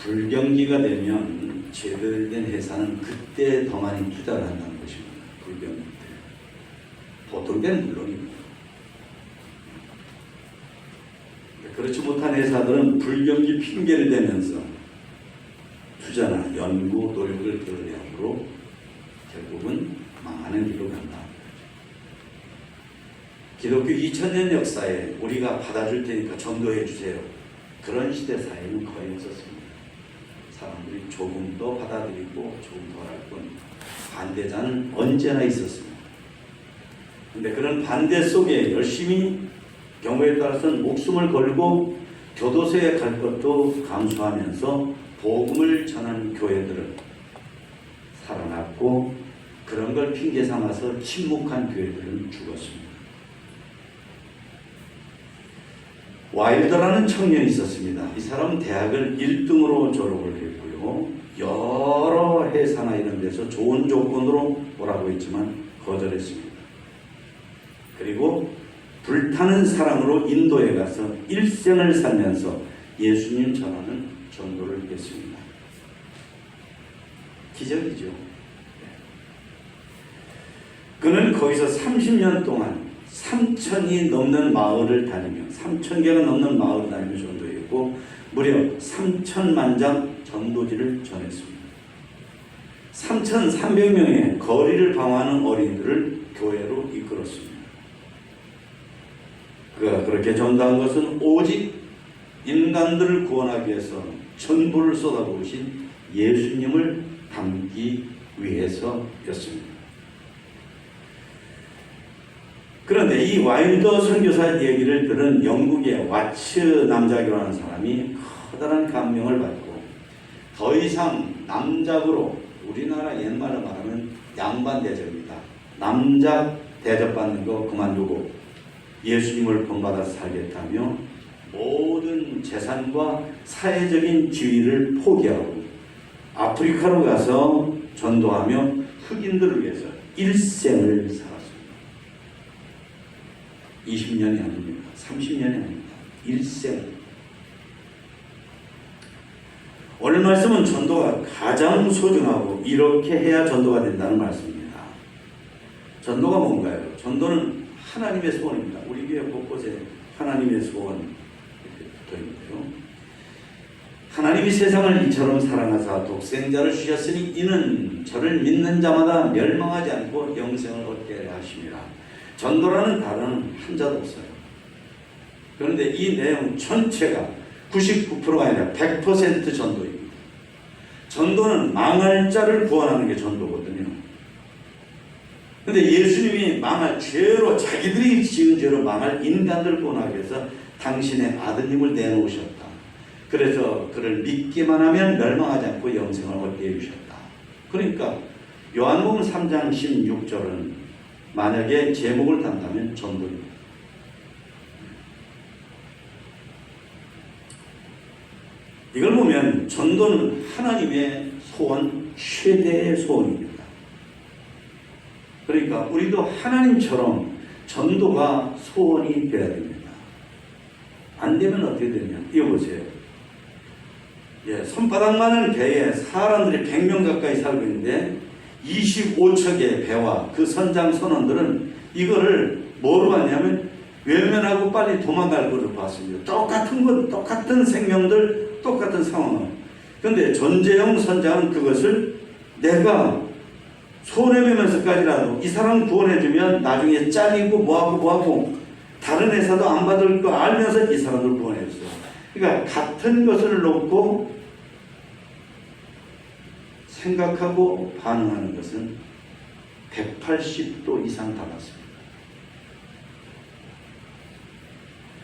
불경기가 되면 제대로 된 회사는 그때 더 많이 투자를 한다는 것입니다. 불경기 때. 보통 때는 물론입니다. 그렇지 못한 회사들은 불경기 핑계를 대면서 투자나 연구, 노력을 드러내므로 결국은 망하는 길로 간다. 기독교 2000년 역사에 우리가 받아줄 테니까 전도해 주세요. 그런 시대 사회는 거의 없었습니다. 사람들이 조금 더 받아들이고 조금 더 할 뿐 반대자는 언제나 있었습니다. 그런데 그런 반대 속에 열심히 경우에 따라서는 목숨을 걸고 교도소에 갈 것도 감수하면서 복음을 전하는 교회들은 살아났고 그런 걸 핑계 삼아서 침묵한 교회들은 죽었습니다. 와일더라는 청년이 있었습니다. 이 사람은 대학을 1등으로 졸업을 했고요. 여러 회사나 이런 데서 좋은 조건으로 오라고 했지만 거절했습니다. 그리고 불타는 사랑으로 인도에 가서 일생을 살면서 예수님 전하는 전도를 했습니다. 기적이죠. 그는 거기서 30년 동안 3,000이 넘는 마을을 다니며 3,000개가 넘는 마을을 다니며 전도했고 무려 3,000만 장 전도지를 전했습니다. 3,300명의 거리를 방황하는 어린이들을 교회로 이끌었습니다. 그가 그렇게 전도한 것은 오직 인간들을 구원하기 위해서 전부를 쏟아부으신 예수님을 담기 위해서였습니다. 그런데 이 와일더 선교사 얘기를 들은 영국의 와츠 남작이라는 사람이 커다란 감명을 받고 더 이상 남작으로 우리나라 옛말로 말하면 양반 대접입니다. 남작 대접받는 거 그만두고 예수님을 본받아 살겠다며 모든 재산과 사회적인 지위를 포기하고 아프리카로 가서 전도하며 흑인들을 위해서 일생을 살았습니다. 20년이 아닙니다. 30년이 아닙니다. 일생. 오늘 말씀은 전도가 가장 소중하고 이렇게 해야 전도가 된다는 말씀입니다. 전도가 뭔가요? 전도는 하나님의 소원입니다. 우리 교회 곳곳에 하나님의 소원 이렇게 붙어있는데요. 하나님이 세상을 이처럼 사랑하사 독생자를 주셨으니 이는 저를 믿는 자마다 멸망하지 않고 영생을 얻게 하심이라. 전도라는 단어는 한자도 없어요. 그런데 이 내용 전체가 99%가 아니라 100% 전도입니다. 전도는 망할 자를 구원하는 게 전도거든요. 그런데 예수님이 망할 죄로 자기들이 지은 죄로 망할 인간들을 구원하기 위해서 당신의 아드님을 내놓으셨다. 그래서 그를 믿기만 하면 멸망하지 않고 영생을 얻게 해주셨다. 그러니까 요한복음 3장 16절은 만약에 제목을 단다면 전도입니다. 이걸 보면 전도는 하나님의 소원, 최대의 소원입니다. 그러니까 우리도 하나님처럼 전도가 소원이 되어야 됩니다. 안 되면 어떻게 되냐? 이거 보세요. 손바닥만한 배에 사람들이 100명 가까이 살고 있는데 25척의 배와 그 선장 선원들은 이거를 뭐로 봤냐면 외면하고 빨리 도망갈 것을 봤습니다. 똑같은 건 똑같은 생명들 똑같은 상황을. 그런데 전재영 선장은 그것을 내가 손해보면서까지라도 이 사람 구원해주면 나중에 잘리고 뭐하고 다른 회사도 안 받을 거 알면서 이 사람을 구원해줬어요. 그러니까 같은 것을 놓고 생각하고 반응하는 것은 180도 이상 달랐습니다.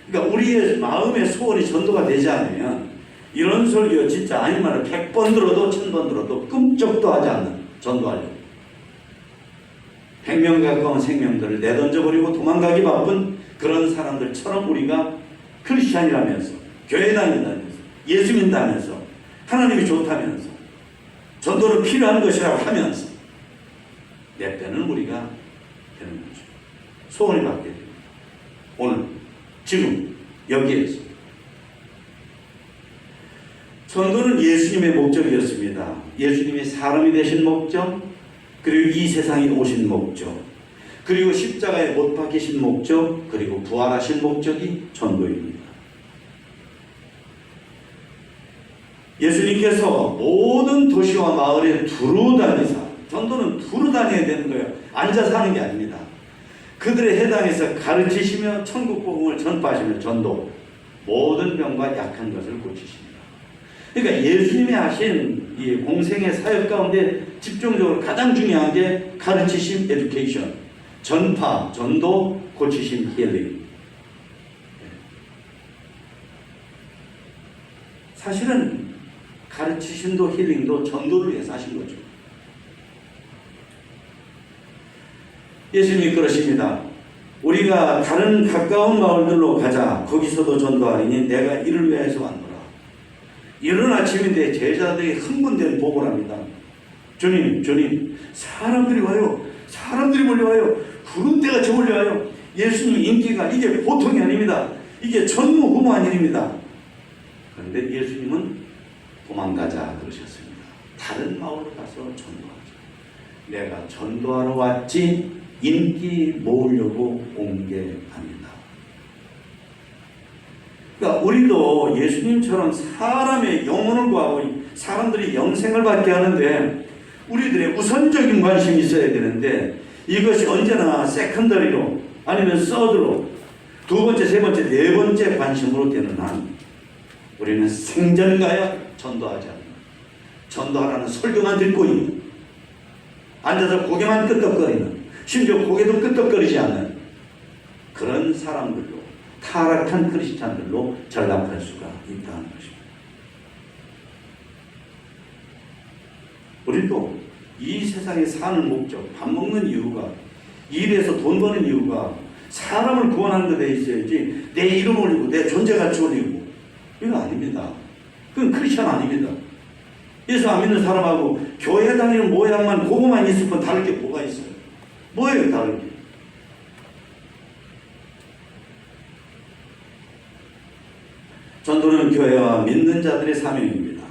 그러니까 우리의 마음의 소원이 전도가 되지 않으면 이런 설교 진짜 아닌 말을 100번 들어도 1000번 들어도 꿈쩍도 하지 않는 전도하려고 100명 가까운 생명들을 내던져버리고 도망가기 바쁜 그런 사람들처럼 우리가 크리스찬이라면서 교회 다닌다면서 예수 믿다면서 하나님이 좋다면서 전도는 필요한 것이라고 하면서 내 때는 우리가 되는 거죠. 소원이 받게 됩니다. 오늘 지금 여기에서 전도는 예수님의 목적이었습니다. 예수님이 사람이 되신 목적, 그리고 이 세상에 오신 목적, 그리고 십자가에 못 박히신 목적, 그리고 부활하신 목적이 전도입니다. 예수님께서 모든 도시와 마을에 두루 다니사, 전도는 두루 다녀야 되는 거예요. 앉아서 하는 게 아닙니다. 그들의 해당에서 가르치시며 천국 복음을 전파하시며 전도, 모든 병과 약한 것을 고치십니다. 그러니까 예수님이 하신 이 공생의 사역 가운데 집중적으로 가장 중요한 게 가르치심, 에듀케이션, 전파, 전도, 고치심, 힐링. 사실은 가르치심도 힐링도 전도를 위해서 하신 거죠. 예수님이 그러십니다. 우리가 다른 가까운 마을들로 가자. 거기서도 전도하리니 내가 이를 위해서 왔노라. 이른 아침인데 제자들이 흥분된 보고를 합니다. 주님, 주님, 사람들이 와요. 사람들이 몰려와요. 구름대같이 몰려와요. 예수님 인기가 이게 보통이 아닙니다. 이게 전무후무한 일입니다. 그런데 예수님은 도망가자 그러셨습니다. 다른 마을로 가서 전도하자. 내가 전도하러 왔지 인기 모으려고 온 게 아니다. 그러니까 우리도 예수님처럼 사람의 영혼을 구하고 사람들이 영생을 받게 하는데 우리들의 우선적인 관심이 있어야 되는데 이것이 언제나 세컨더리로 아니면 서드로 두 번째, 세 번째, 네 번째 관심으로 되는 한 우리는 생전가야 전도하지 않는, 전도하라는 설교만 듣고 있는, 앉아서 고개만 끄덕거리는, 심지어 고개도 끄덕거리지 않는 그런 사람들로, 타락한 크리스찬들로 전락할 수가 있다는 것입니다. 우리도 이 세상에 사는 목적, 밥 먹는 이유가, 일해서 돈 버는 이유가 사람을 구원하는 데 있어야지 내 이름 올리고 내 존재가치 올리고 이거 아닙니다. 그건 크리스찬 아닙니다. 예수 안 믿는 사람하고 교회 다니는 모양만 그거만 있을 건 다를 게 뭐가 있어요? 뭐예요 다른 게? 전도는 교회와 믿는 자들의 사명입니다.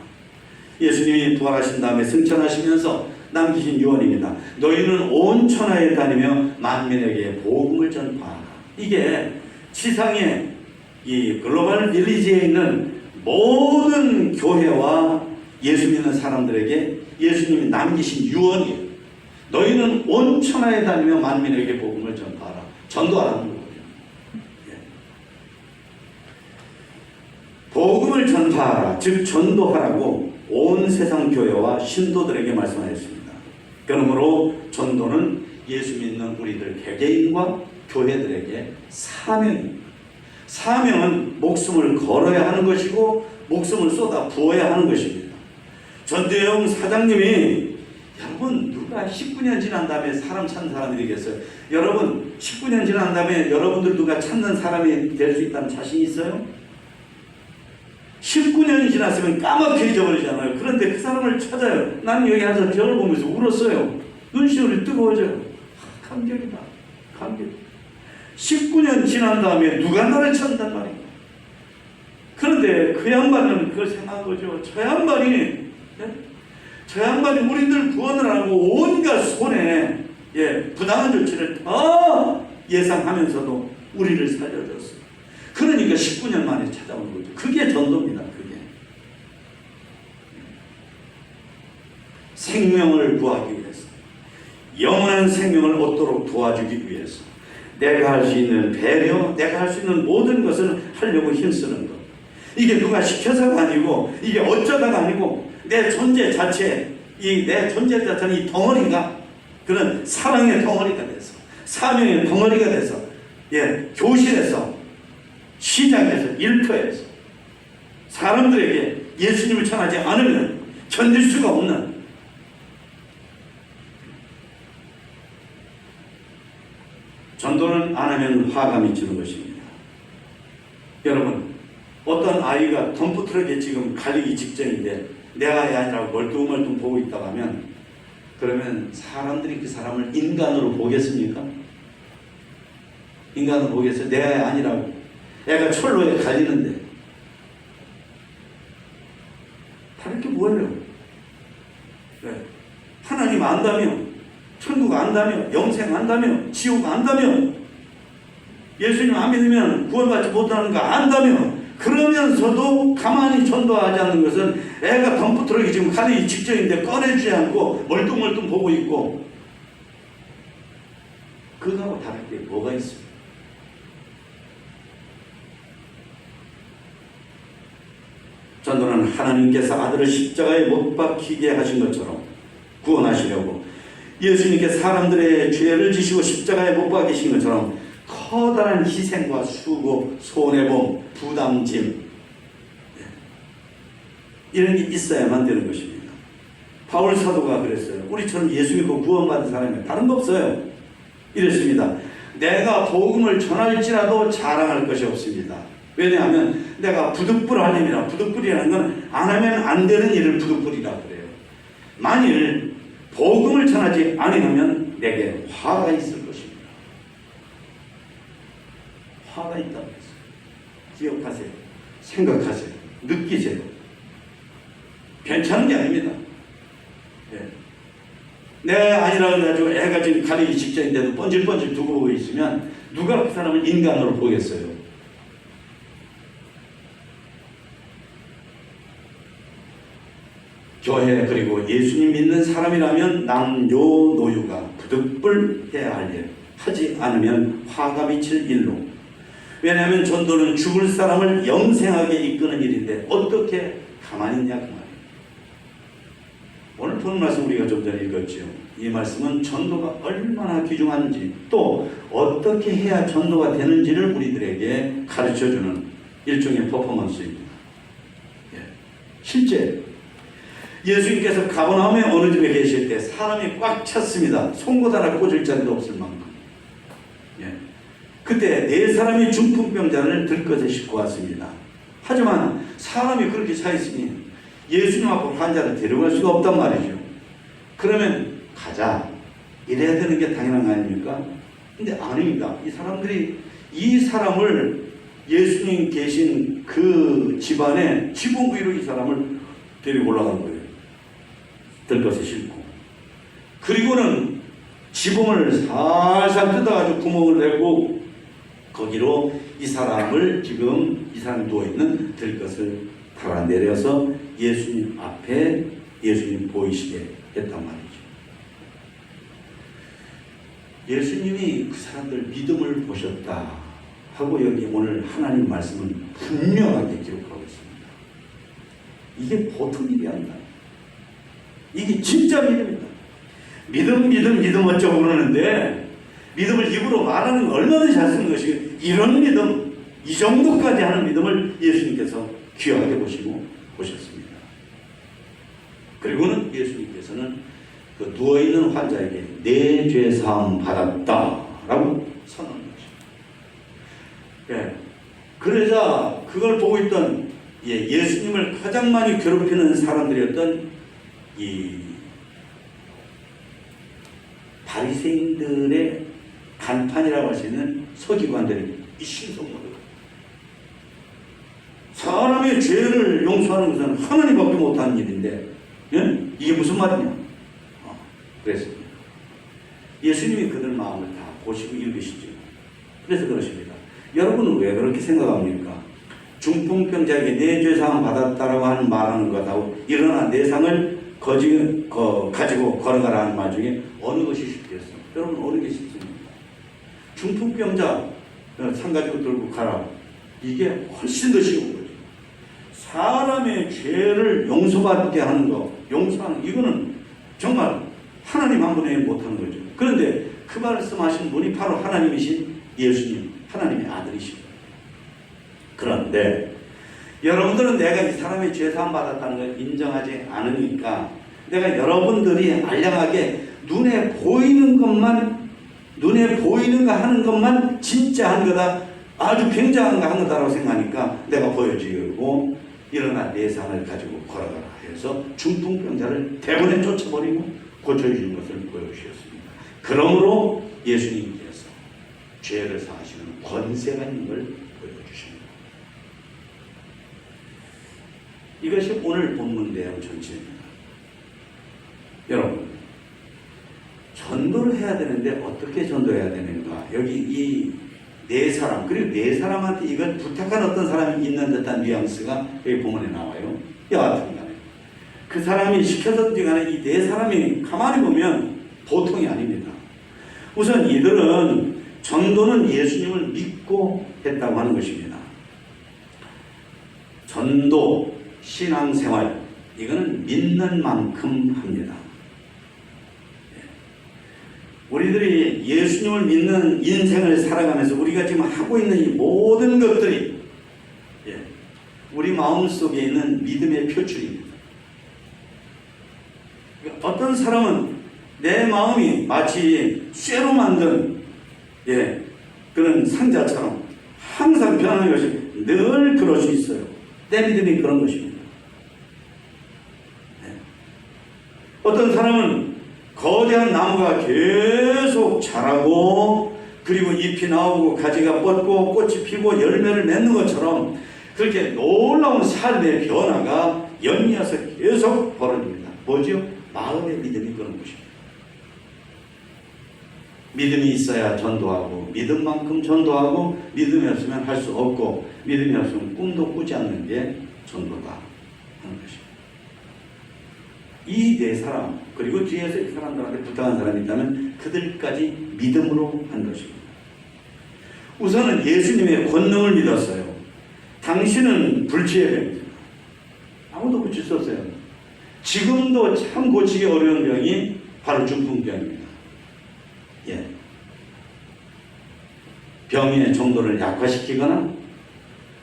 예수님이 부활하신 다음에 승천하시면서 남기신 유언입니다. 너희는 온 천하에 다니며 만민에게 복음을 전파하라. 이게 지상의 이 글로벌 빌리지에 있는 모든 교회와 예수 믿는 사람들에게 예수님이 남기신 유언이에요. 너희는 온 천하에 다니며 만민에게 복음을 전파하라. 전도하라는 거거든요. 복음을 전파하라, 즉 전도하라고 온 세상 교회와 신도들에게 말씀하였습니다. 그러므로 전도는 예수 믿는 우리들 개개인과 교회들에게 사명입니다. 사명은 목숨을 걸어야 하는 것이고 목숨을 쏟아 부어야 하는 것입니다. 전도형 사장님이 여러분 누가 19년 지난 다음에 사람 찾는 사람이 되겠어요? 여러분 19년 지난 다음에 여러분들 누가 찾는 사람이 될 수 있다는 자신 있어요? 19년이 지났으면 까맣게 잊어버리잖아요. 그런데 그 사람을 찾아요. 나는 여기 앉아서 벽을 보면서 울었어요. 눈시울이 뜨거워져요. 감격이다. 감격. 19년 지난 다음에 누가 나를 찾는단 말이에요. 그런데 그 양반은 그걸 생각한 거죠. 저 양반이 우리들 구원을 하고 온갖 손해, 부당한 조치를 다 예상하면서도 우리를 살려줬어요. 그러니까 19년 만에 찾아온 거죠. 그게 전도입니다. 그게. 생명을 구하기 위해서, 영원한 생명을 얻도록 도와주기 위해서 내가 할 수 있는 배려, 내가 할 수 있는 모든 것을 하려고 힘쓰는 것. 이게 누가 시켜서가 아니고 이게 어쩌다가 아니고 내 존재 자체, 내 존재 자체는 이 덩어리가 그런 사랑의 덩어리가 돼서, 사명의 덩어리가 돼서, 교실에서, 시장에서, 일터에서 사람들에게 예수님을 전하지 않으면 견딜 수가 없는, 전도는 안 하면 화가 미치는 것입니다. 여러분, 어떤 아이가 덤프트럭에 지금 갈리기 직전인데 내 아이 아니라고 멀뚱멀뚱 보고 있다고 하면, 그러면 사람들이 그 사람을 인간으로 보겠습니까? 인간으로 보겠어요? 내 아이 아니라고. 애가 철로에 갈리는데. 다를 게 뭐예요? 네. 하나님 안다며, 천국 안다며, 영생 안다며, 지옥 안다며, 예수님 안 믿으면 구원받지 못하는 거 안다며, 그러면서도 가만히 전도하지 않는 것은 애가 덤프트럭이 지금 가기 직전인데 꺼내주지 않고 멀뚱멀뚱 보고 있고, 그거하고 다를 게 뭐가 있습니까? 전도는 하나님께서 아들을 십자가에 못 박히게 하신 것처럼 구원하시려고 예수님께 사람들의 죄를 지시고 십자가에 못 박히신 것처럼 커다란 희생과 수고, 손해봄, 부담짐, 이런 게 있어야만 되는 것입니다. 바울 사도가 그랬어요. 우리처럼 예수 믿고 구원받은 사람이 다른 거 없어요. 이랬습니다. 내가 복음을 전할지라도 자랑할 것이 없습니다. 왜냐하면 내가 부득불하님이라, 부득불이라는 건 안 하면 안 되는 일을 부득불이라 그래요. 만일 복음을 전하지 아니하면 내게 화가 있을 것입니다. 화가 있다고 했어요. 기억하세요. 생각하세요. 느끼세요. 괜찮은 게 아닙니다. 네. 내가 아니라 가지고 애가 지금 가리기 직전인데도 뻔질뻔질 두고 보고 있으면 누가 그 사람을 인간으로 보겠어요? 교회 그리고 예수님 믿는 사람이라면 남녀 노유가 부득불해야 할 일, 하지 않으면 화가 미칠 일로. 왜냐하면 전도는 죽을 사람을 영생하게 이끄는 일인데 어떻게 가만히 있냐 그 말이에요. 오늘 본 말씀 우리가 좀 전에 읽었죠. 이 말씀은 전도가 얼마나 귀중한지 또 어떻게 해야 전도가 되는지를 우리들에게 가르쳐주는 일종의 퍼포먼스입니다. 실제 예수님께서 가버나움의 어느 집에 계실 때 사람이 꽉 찼습니다. 송곳 하나 꽂을 자리도 없을 만큼. 그때 4사람이 중풍병자를 들것에 싣고 왔습니다. 하지만 사람이 그렇게 차 있으니 예수님 앞으로 환자를 데려갈 수가 없단 말이죠. 그러면 가자, 이래야 되는 게 당연한 거 아닙니까? 근데 아닙니다. 이 사람들이 이 사람을 예수님 계신 그 집안에 지붕 위로 이 사람을 데리고 올라간 거예요. 들것에 싣고. 그리고는 지붕을 살살 뜯어가지고 구멍을 내고 거기로 이 사람을 지금 이 사람이 누워있는 들것을 달아 내려서 예수님 앞에 예수님 보이시게 했단 말이죠. 예수님이 그 사람들 믿음을 보셨다 하고 여기 오늘 하나님 말씀은 분명하게 기록하고 있습니다. 이게 보통 일이 아니다. 이게 진짜 믿음이다. 믿음 어쩌고 그러는데 믿음을 입으로 말하는 건 얼마나 잘 쓰는 것이고 이런 믿음, 이 정도까지 하는 믿음을 예수님께서 귀하게 보시고 보셨습니다. 그리고는 예수님께서는 그 누워있는 환자에게 내 죄 사함 받았다라고 선언한 것입니다. 그러자 그걸 보고 있던 예수님을 가장 많이 괴롭히는 사람들이었던 이 바리새인들의 간판이라고 할 수 있는 서기관들이 이 신성모들, 사람의 죄를 용서하는 것은 하나님밖에 못하는 일인데 이게 무슨 말이냐? 그랬습니다. 예수님이 그들 마음을 다 보시고 읽으시죠. 그래서 그러십니다. 여러분은 왜 그렇게 생각합니까? 중풍병자에게 내 죄사함 받았다라고 하는 말하는 것하고 일어나 내 상을 가지고 걸어가라 하는 말 중에 어느 것이 쉽겠어? 여러분 어느 게 쉽습니까? 중풍병자 상 가지고 들고 가라. 이게 훨씬 더 쉬운 거죠. 사람의 죄를 용서받게 하는 거, 용서하는 이거는 정말 하나님 한 분에 못하는 거죠. 그런데 그 말씀하신 분이 바로 하나님이신 예수님, 하나님의 아들이십니다. 그런데 여러분들은 내가 이 사람의 죄사함 받았다는 걸 인정하지 않으니까 내가 여러분들이 알량하게 눈에 보이는 거 하는 것만 진짜 한 거다, 아주 굉장한 거 한 거다라고 생각하니까 내가 보여주고 일어나 내 상을 가지고 걸어가라 해서 중풍병자를 대번에 쫓아버리고 고쳐주는 것을 보여주셨습니다. 그러므로 예수님께서 죄를 사하시는 권세가 있는 걸 보여주십니다. 이것이 오늘 본문 내용 전체입니다. 여러분, 전도를 해야 되는데 어떻게 전도해야 되는가? 여기 이 네 사람, 그리고 네 사람한테 이걸 부탁한 어떤 사람이 있는 듯한 뉘앙스가 여기 본문에 나와요. 여하튼 간에 그 사람이 시켜서든지 간에 이 네 사람이 가만히 보면 보통이 아닙니다. 우선 이들은 전도는 예수님을 믿고 했다고 하는 것입니다. 전도, 신앙생활, 이거는 믿는 만큼 합니다. 우리들이 예수님을 믿는 인생을 살아가면서 우리가 지금 하고 있는 이 모든 것들이 우리 마음속에 있는 믿음의 표출입니다. 어떤 사람은 내 마음이 마치 쇠로 만든 그런 상자처럼 항상 변하는 것이 늘 그럴 수 있어요. 내 믿음이 그런 것입니다. 어떤 사람은 거대한 나무가 계속 자라고 그리고 잎이 나오고 가지가 뻗고 꽃이 피고 열매를 맺는 것처럼 그렇게 놀라운 삶의 변화가 연이어서 계속 벌어집니다. 뭐죠? 마음의 믿음이 그런 것입니다. 믿음이 있어야 전도하고 믿음만큼 전도하고 믿음이 없으면 할 수 없고 믿음이 없으면 꿈도 꾸지 않는 게 전도다 하는 것입니다. 이 네 사람 그리고 뒤에서 이 사람들한테 부탁한 사람이 있다면 그들까지 믿음으로 한 것입니다. 우선은 예수님의 권능을 믿었어요. 당신은 불치의 병입니다. 아무도 고칠 수 없어요. 지금도 참 고치기 어려운 병이 바로 중풍병입니다. 병의 정도를 약화시키거나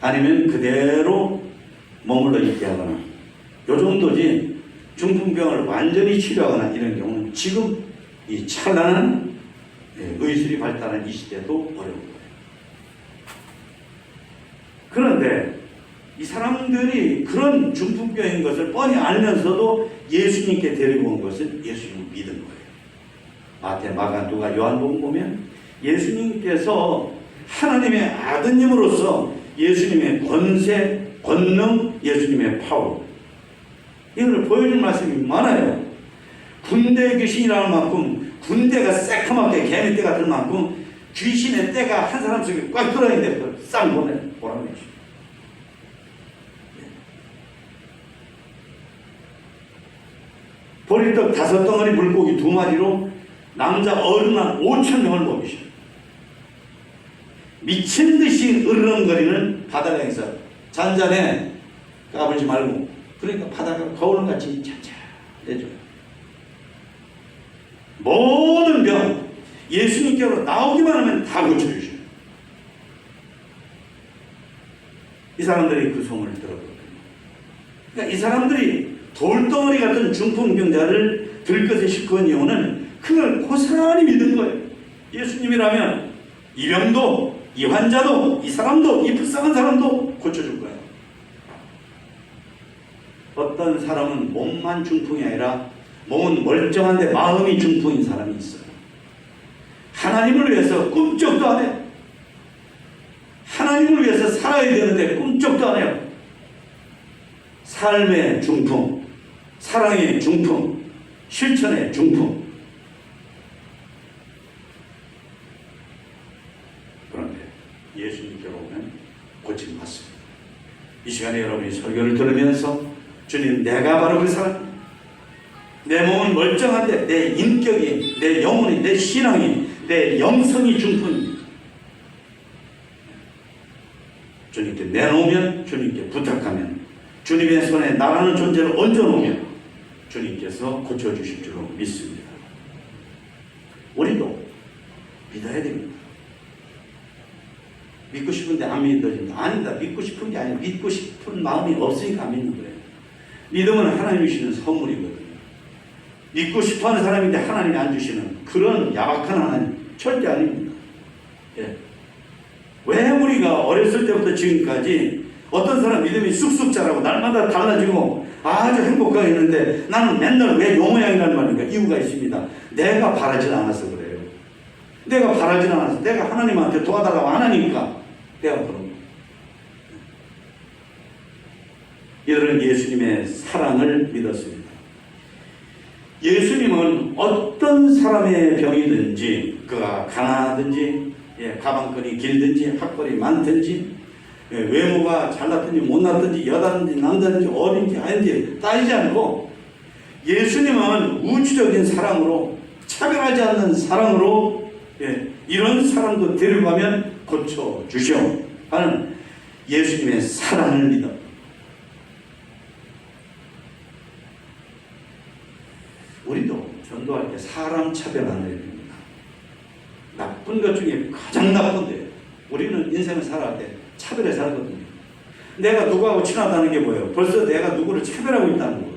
아니면 그대로 머물러 있게 하거나 요 정도지 중풍병을 완전히 치료하거나 이런 경우는 지금 이 찬란한 의술이 발달한 이 시대도 어려운 거예요. 그런데 이 사람들이 그런 중풍병인 것을 뻔히 알면서도 예수님께 데리고 온 것은 예수님을 믿은 거예요. 마태, 마가, 누가, 요한복음 보면 예수님께서 하나님의 아드님으로서 예수님의 권세, 권능, 예수님의 파워 이걸 보여줄 말씀이 많아요. 군대 귀신이라는 만큼 군대가 새카맣게 개미떼 같은 만큼 귀신의 떼가 한 사람 속에 꽉 들어있는데 싹 몰아내죠. 보리떡 5덩어리 물고기 2마리로 남자 어른 한 5,000명을 먹이셔. 미친 듯이 으르렁거리는 바다강에서 잔잔해 까불지 말고 그러니까 바다가 거울같이 잔잔해져요. 모든 병 예수님께로 나오기만 하면 다 고쳐주셔요. 이 사람들이 그 소문을 들었거든요. 그러니까 이 사람들이 돌덩어리 같은 중풍병자를 들것에 싣고 온 이유는 그걸 고스란히 믿은 거예요. 예수님이라면 이 병도 이 환자도 이 사람도 이 불쌍한 사람도 고쳐줄 거예요. 어떤 사람은 몸만 중풍이 아니라 몸은 멀쩡한데 마음이 중풍인 사람이 있어요. 하나님을 위해서 꿈쩍도 안 해요. 하나님을 위해서 살아야 되는데 꿈쩍도 안 해요. 삶의 중풍, 사랑의 중풍, 실천의 중풍. 그런데 예수님께로 오면 고침받습니다. 이 시간에 여러분이 설교를 들으면서 주님, 내가 바로 그 사람, 내 몸은 멀쩡한데 내 인격이, 내 영혼이, 내 신앙이, 내 영성이 중풍입니다. 주님께 내놓으면, 주님께 부탁하면, 주님의 손에 나라는 존재를 얹어놓으면 주님께서 고쳐주실 줄로 믿습니다. 우리도 믿어야 됩니다. 믿고 싶은데 안 믿어집니다. 아니다. 믿고 싶은 게 아니라 믿고 싶은 마음이 없으니까 안 믿는 거예요. 믿음은 하나님이 주시는 선물이거든요. 믿고 싶어하는 사람인데 하나님이 안 주시는 그런 야박한 하나님 절대 아닙니다. 왜 우리가 어렸을 때부터 지금까지 어떤 사람 믿음이 쑥쑥 자라고 날마다 달라지고 아주 행복하게 있는데 나는 맨날 왜 요 모양이라는 말인가? 이유가 있습니다. 내가 바라지 않아서 그래요. 내가 바라지 않아서 내가 하나님한테 도와달라고 안 하니까 내가 그런 거예요. 이들은 예수님의 사랑을 믿었습니다. 예수님은 어떤 사람의 병이든지, 그가 가난하든지, 가방끈이 길든지, 학벌이 많든지, 외모가 잘났든지 못났든지, 여자든지 남자든지 어린지 아닌지 따지지 않고 예수님은 우주적인 사랑으로, 차별하지 않는 사랑으로 이런 사람도 데려가면 고쳐주시오 하는 예수님의 사랑을 믿어. 우리도 전도할 때 사람 차별 안 해야 됩니다. 나쁜 것 중에 가장 나쁜데, 우리는 인생을 살아갈 때 차별해 살거든요. 내가 누구하고 친하다는 게 뭐예요? 벌써 내가 누구를 차별하고 있다는 거예요.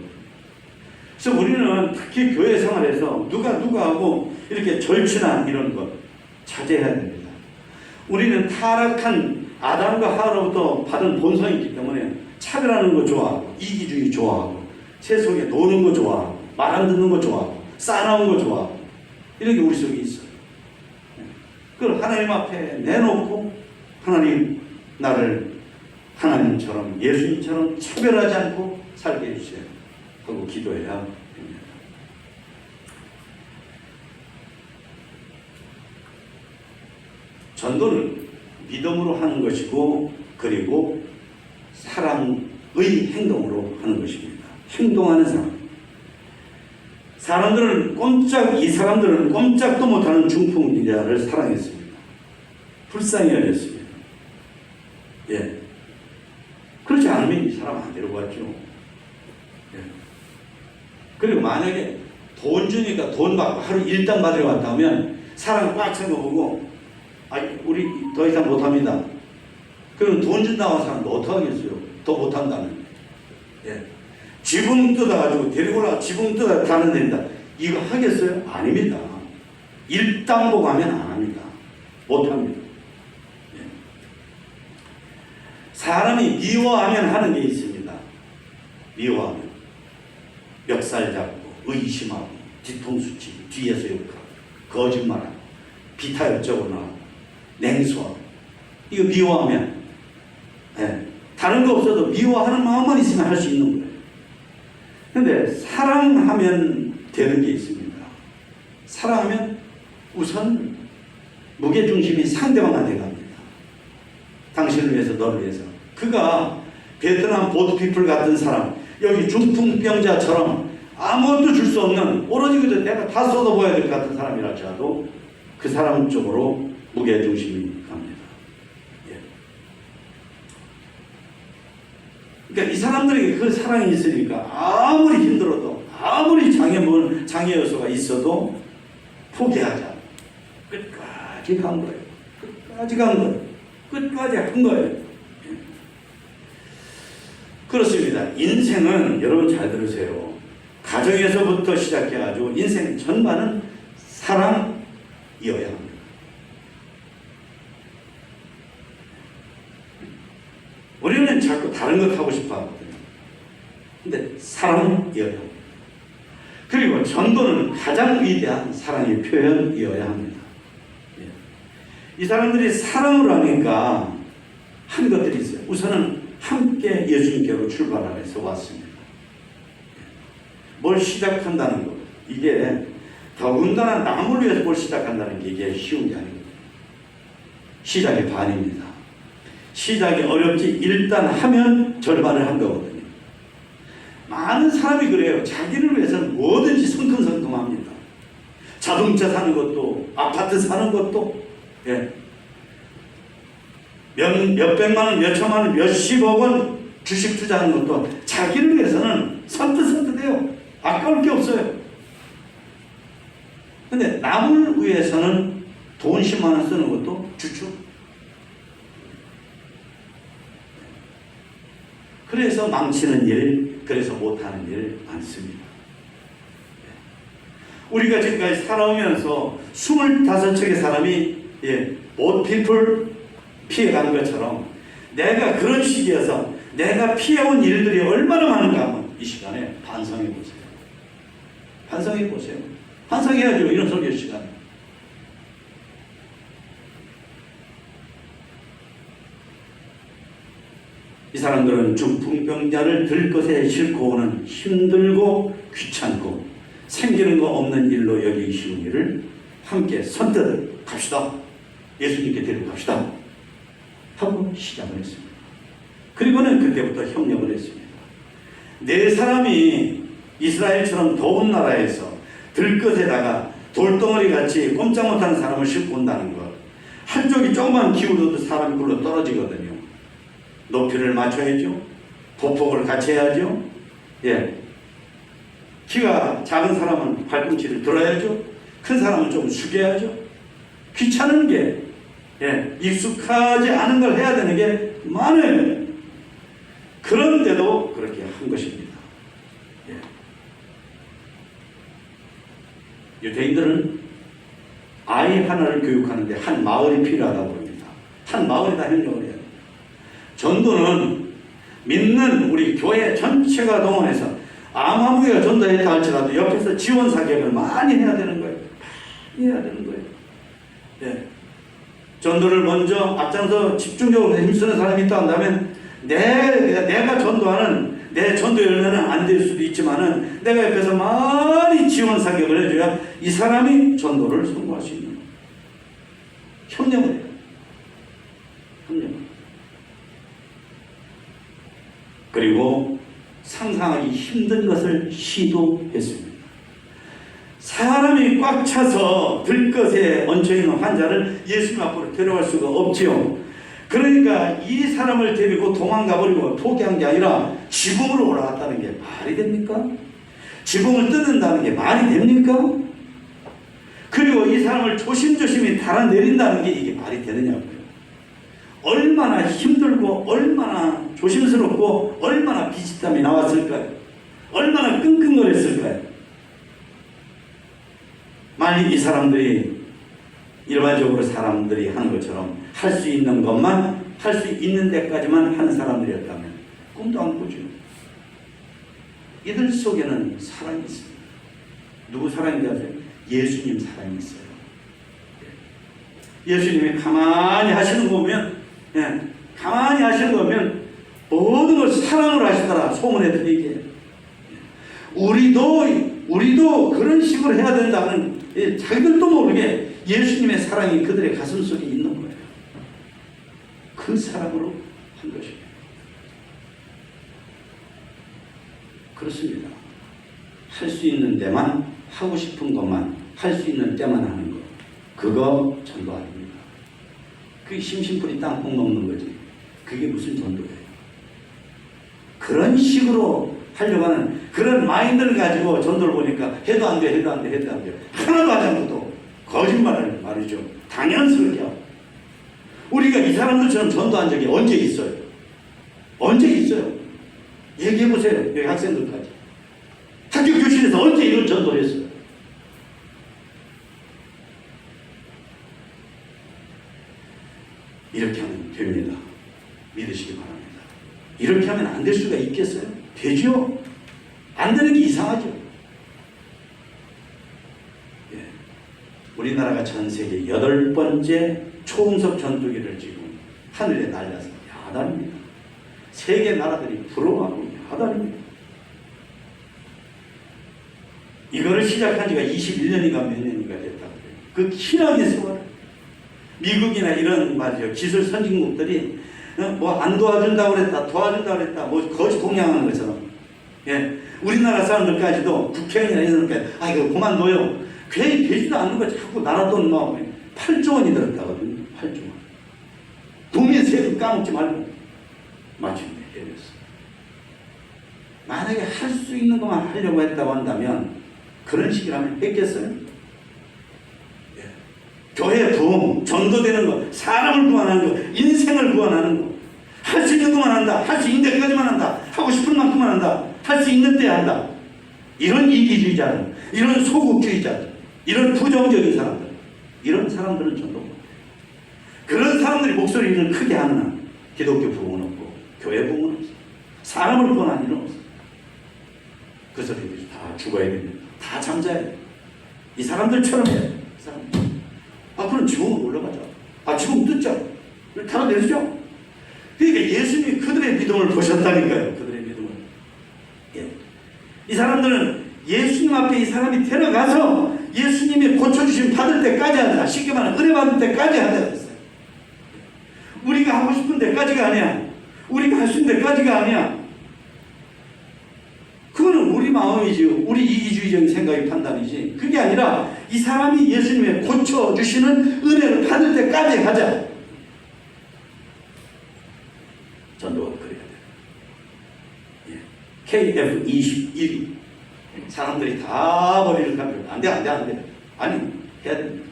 그래서 우리는 특히 교회 생활에서 누구하고 이렇게 절친한 이런 것 자제해야 됩니다. 우리는 타락한 아담과 하와로부터 받은 본성이 있기 때문에 차별하는 거 좋아하고, 이기주의 좋아하고, 세속에 노는 거 좋아하고, 말 안 듣는 거 좋아하고, 싸나운 거 좋아하고, 이런 게 우리 속에 있어요. 그걸 하나님 앞에 내놓고 하나님 나를 하나님처럼, 예수님처럼 차별하지 않고 살게 해주세요 하고 기도해야 됩니다. 전도는 믿음으로 하는 것이고, 그리고 사랑의 행동으로 하는 것입니다. 행동하는 이 사람들은 꼼짝도 못하는 중풍기자를 사랑했습니다. 불쌍히 여겼습니다. 그렇지 않으면 이 사람 안 데려갔죠. 그리고 만약에 돈 주니까 돈 받고 하루 일당 받으러 갔다 오면 사람 꽉 찬 거 보고, 우리 더 이상 못합니다. 그럼 돈 준다고 하는 사람도 어떡하겠어요? 더 못한다면. 지붕 뜯어가지고 데리고 올라가 지붕 뜯어 가는 데입니다. 이거 하겠어요? 아닙니다. 일당 보고 하면 안 합니다. 못합니다. 사람이 미워하면 하는 게 있습니다. 미워하면 멱살 잡고, 의심하고, 뒤통수 치고, 뒤에서 욕하고, 거짓말하고, 비타협적으로 나오고, 냉소하고, 이거 미워하면, 다른 거 없어도 미워하는 마음만 있으면 할 수 있는 거예요. 그런데 사랑하면 되는 게 있습니다. 사랑하면 우선 무게중심이 상대방한테 갑니다. 당신을 위해서, 너를 위해서. 그가 베트남 보트피플 같은 사람, 여기 중풍병자처럼 아무것도 줄 수 없는, 오로지 그저 내가 다 쏟아부어야 될 것 같은 사람이라도 그 사람 쪽으로 무게중심이 갑니다. 그러니까 이 사람들에게 그 사랑이 있으니까 아무리 힘들어도, 아무리 장애 요소가 있어도 포기하지 않고 끝까지 간 거예요. 끝까지 간 거예요. 끝까지 한 거예요. 그렇습니다. 인생은, 여러분 잘 들으세요. 가정에서부터 시작해가지고 인생 전반은 사랑이어야 합니다. 우리는 자꾸 다른 것 하고 싶어 하거든요. 근데 사랑이어야 합니다. 그리고 전도는 가장 위대한 사랑의 표현이어야 합니다. 이 사람들이 사랑으로 하니까 한 것들이 있어요. 우선은 함께 예수님께로 출발해서 왔습니다. 뭘 시작한다는 것, 이게 더군다나 남을 위해서 뭘 시작한다는 게 이게 쉬운 게 아니거든요. 시작이 반입니다. 시작이 어렵지 일단 하면 절반을 한 거거든요. 많은 사람이 그래요. 자기를 위해서는 뭐든지 성큼성큼합니다. 자동차 사는 것도, 아파트 사는 것도, 몇백만 원, 몇천만 원, 몇십억 원 주식 투자하는 것도 자기를 위해서는 선뜻선뜻해요. 아까울 게 없어요. 근데 남을 위해서는 돈 10만 원 쓰는 것도 주축. 그래서 망치는 일, 그래서 못하는 일 많습니다. 우리가 지금까지 살아오면서 25척의 사람이 보트피플 피해간 것처럼 내가 그런 시기여서 내가 피해온 일들이 얼마나 많은가 한번 이 시간에 반성해 보세요. 반성해 보세요. 반성해야죠. 이런 설교 시간에. 이 사람들은 중풍병자를 들 것에 싣고 오는 힘들고 귀찮고 생기는 거 없는 일로 여기기 쉬운 일을 함께 선뜻 갑시다. 예수님께 데리고 갑시다. 하고 시작을 했습니다. 그리고는 그때부터 협력을 했습니다. 네 사람이 이스라엘처럼 더운 나라에서 들것에다가 돌덩어리 같이 꼼짝 못하는 사람을 싣고 온다는 것. 한쪽이 조금만 기울어도 사람이 굴러 떨어지거든요. 높이를 맞춰야죠. 보폭을 같이 해야죠. 예. 키가 작은 사람은 발꿈치를 들어야죠. 큰 사람은 좀 숙여야죠. 귀찮은 게, 예, 익숙하지 않은 걸 해야 되는 게 많아요. 그런데도 그렇게 한 것입니다. 예. 유대인들은 아이 하나를 교육하는데 한 마을이 필요하다고 봅니다. 한 마을이 다 협력을 해야 됩니다. 전도는 믿는 우리 교회 전체가 동원해서 아무개가 전도했다 할지라도 옆에서 지원 사격을 많이 해야 되는 거예요. 많이 해야 되는 거예요. 예. 전도를 먼저 앞장서 집중적으로 힘쓰는 사람이 있다 한다면 내가 전도하는 내 전도 열매는 안 될 수도 있지만은 내가 옆에서 많이 지원 사격을 해줘야 이 사람이 전도를 성공할 수 있는 거예요. 협력을 해요. 협력. 그리고 상상하기 힘든 것을 시도했습니다. 사람이 꽉 차서 들것에 얹혀있는 환자를 예수님 앞으로 데려갈 수가 없지요. 그러니까 이 사람을 데리고 도망가버리고 포기한 게 아니라 지붕으로 올라갔다는 게 말이 됩니까? 지붕을 뜯는다는 게 말이 됩니까? 그리고 이 사람을 조심조심히 달아내린다는 게 이게 말이 되느냐고요. 얼마나 힘들고 얼마나 조심스럽고 얼마나 비지땀이 나왔을까요? 얼마나 끙끙거렸을까요? 만약 이 사람들이 일반적으로 사람들이 하는 것처럼 할 수 있는 것만 할 수 있는 데까지만 하는 사람들이었다면 꿈도 안 꾸죠. 이들 속에는 사랑이 있습니다. 누구 사랑인지 아세요? 예수님 사랑이 있어요. 예수님이 가만히 하시는 거 보면, 예, 가만히 하시는 거 보면 모든 걸 사랑으로 하시더라 소문에 들리게. 우리도 그런 식으로 해야 된다는, 예, 자기들도 모르게 예수님의 사랑이 그들의 가슴 속에 있는 거예요. 그 사랑으로 한 것입니다. 그렇습니다. 할 수 있는 데만, 하고 싶은 것만 할 수 있는 때만 하는 것, 그거 전도 아닙니다. 그게 심심풀이 땅콩 먹는 거지. 그게 무슨 전도예요? 그런 식으로 하려고 하는 그런 마인드를 가지고 전도를 보니까 해도 안 돼, 해도 안 돼, 해도 안 돼. 하나도 하지 않고도 거짓말을 말이죠. 당연스럽게 하고. 우리가 이 사람들처럼 전도한 적이 언제 있어요? 언제 있어요? 얘기해보세요. 여기 학생들까지. 학교 교실에서 언제 이런 전도를 했어요? 이렇게 하면 됩니다. 믿으시기 바랍니다. 이렇게 하면 안 될 수가 있겠어요? 되죠? 안 되는 게 이상하죠? 예. 우리나라가 전 세계 8번째 초음속 전투기를 지금 하늘에 날려서 야단입니다. 세계 나라들이 부러워하고 야단입니다. 이거를 시작한 지가 21년인가 몇 년인가 됐다고 해요. 그 기나긴 세월. 미국이나 이런 말이죠. 기술 선진국들이 뭐 안 도와준다고 그랬다, 도와준다고 그랬다, 뭐 거짓 공양하는 것처럼. 예. 우리나라 사람들까지도 국회의원이나 이런 사람들까지 이거 그만둬요. 괜히 되지도 않는 거 자꾸 나라 돈 뭐 8조 원이 들었다거든요. 8조 원. 국민 세금 까먹지 말고 마침내 해냈어. 만약에 할 수 있는 것만 하려고 했다고 한다면 그런 식이라면 했겠어요? 예. 교회 부흥, 전도되는 것, 사람을 구원하는 것, 인생을 구원하는 것. 할 수 있는 것만 한다. 할 수 있는 데까지만 한다. 하고 싶은 만큼만 한다. 할 수 있는 때 한다. 이런 이기주의자들, 이런 소극주의자들, 이런 부정적인 사람들, 이런 사람들은 전도 못해요. 그런 사람들이 목소리를 크게 하는 한 기독교 부흥은 없고 교회 부흥은 없어요. 사람을 구원하는 일은 없어요. 그 소리들이 다 죽어야 됩니다. 다 잠자야 돼요. 이 사람들처럼 해야 돼요. 이 사람들. 그럼 지붕을 올라가자. 지붕 뜯자. 달아내리죠. 그러니까 예수님이 그들의 믿음을 보셨다니까요. 그들의 믿음을. 예. 이 사람들은 예수님 앞에 이 사람이 데려가서 예수님이 고쳐주심 받을 때까지 하자. 쉽게 말하면 은혜 받을 때까지 하자 그랬어요. 우리가 하고 싶은 데까지가 아니야. 우리가 할 수 있는 데까지가 아니야. 그거는 우리 마음이지. 우리 이기주의적인 생각이 판단이지. 그게 아니라 이 사람이 예수님의 고쳐주시는 은혜를 받을 때까지 하자. 전도가 그래야 돼요. KF21이 사람들이 다 머리를 감고 안 돼. 아니 해야 됩니다.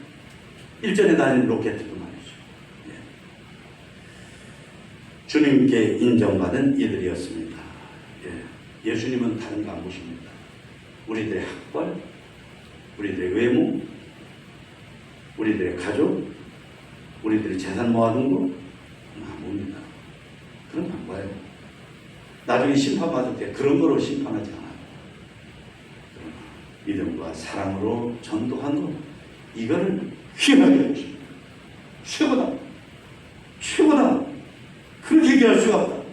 일전에 다니는 로켓도 말이죠. 주님께 인정받은 이들이었습니다. 예수님은 다른 거 안 보십니다. 우리들의 학벌, 우리들의 외모, 우리들의 가족, 우리들의 재산 모아둔 거 안 봅니다. 그런 거 안 봐요. 나중에 심판받을 때 그런 거로 심판하지 않아요. 믿음과 사랑으로 전도한 것, 이거를 휘하게 해주십니다. 최고다. 그렇게 얘기할 수가 없다.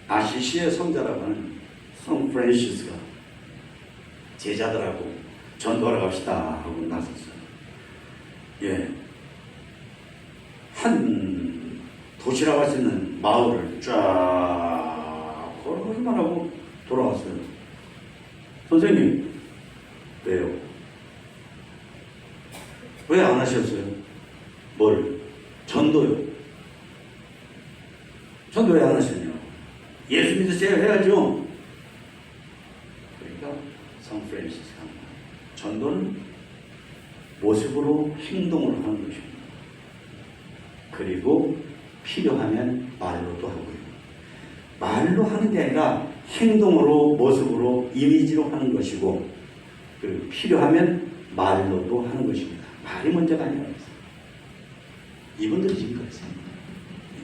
아시시의 성자라고 하는 성 프란시스가 제자들하고 전도하러 갑시다 하고 나섰어요. 한 도시라고 할 수 있는 마을을 쫙 걸어가기만 하고 돌아왔어요. 선생님, 왜요? 왜 안 하셨어요? 뭘? 전도요. 전도 왜 안 하셨냐? 예수 믿으세요 해야죠. 그러니까 성 프란시스가 전도는 모습으로 행동으로 하는 것입니다. 그리고 필요하면 말로도 하고요. 말로 하는 게 아니라 행동으로, 모습으로, 이미지로 하는 것이고, 그리고 필요하면 말로도 하는 것입니다. 말이 문제가 아니라 이분들이 지금 그랬어요.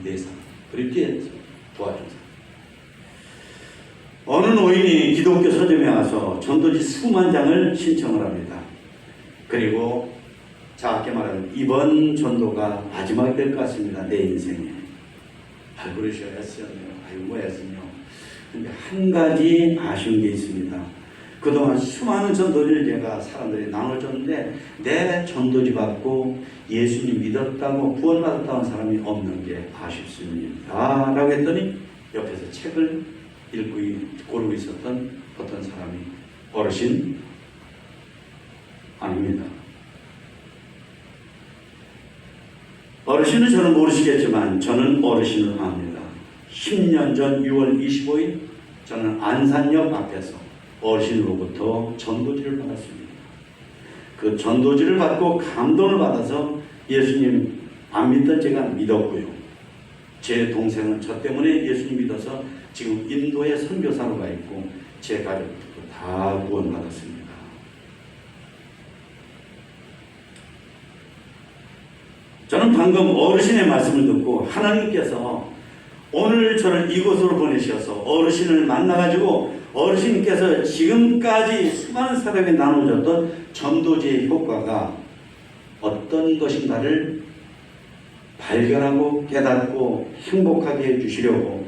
네 사람. 그리고 뒤에 도와준 사람. 어느 노인이 기독교 서점에 와서 전도지 수만 장을 신청을 합니다. 그리고 작게 말하면 이번 전도가 마지막이 될 것 같습니다. 내 인생에. 그러셔야 했었네요. 아이고 했었네요. 근데 한 가지 아쉬운 게 있습니다. 그동안 수많은 전도지를 제가 사람들이 나눠줬는데 내 전도지 받고 예수님 믿었다고 구원받았다는 사람이 없는 게 아쉽습니다. 라고 했더니 옆에서 책을 읽고 고르고 있었던 어떤 사람이 어르신 아닙니다. 어르신은 저는 모르시겠지만 저는 어르신을 압니다. 10년 전 6월 25일 저는 안산역 앞에서 어르신으로부터 전도지를 받았습니다. 그 전도지를 받고 감동을 받아서 예수님 안 믿던 제가 믿었고요. 제 동생은 저 때문에 예수님 믿어서 지금 인도에 선교사로 가 있고 제 가족도 다 구원받았습니다. 저는 방금 어르신의 말씀을 듣고 하나님께서 오늘 저를 이곳으로 보내셔서 어르신을 만나가지고 어르신께서 지금까지 수많은 사람에게 나눠줬던 전도지의 효과가 어떤 것인가를 발견하고 깨닫고 행복하게 해주시려고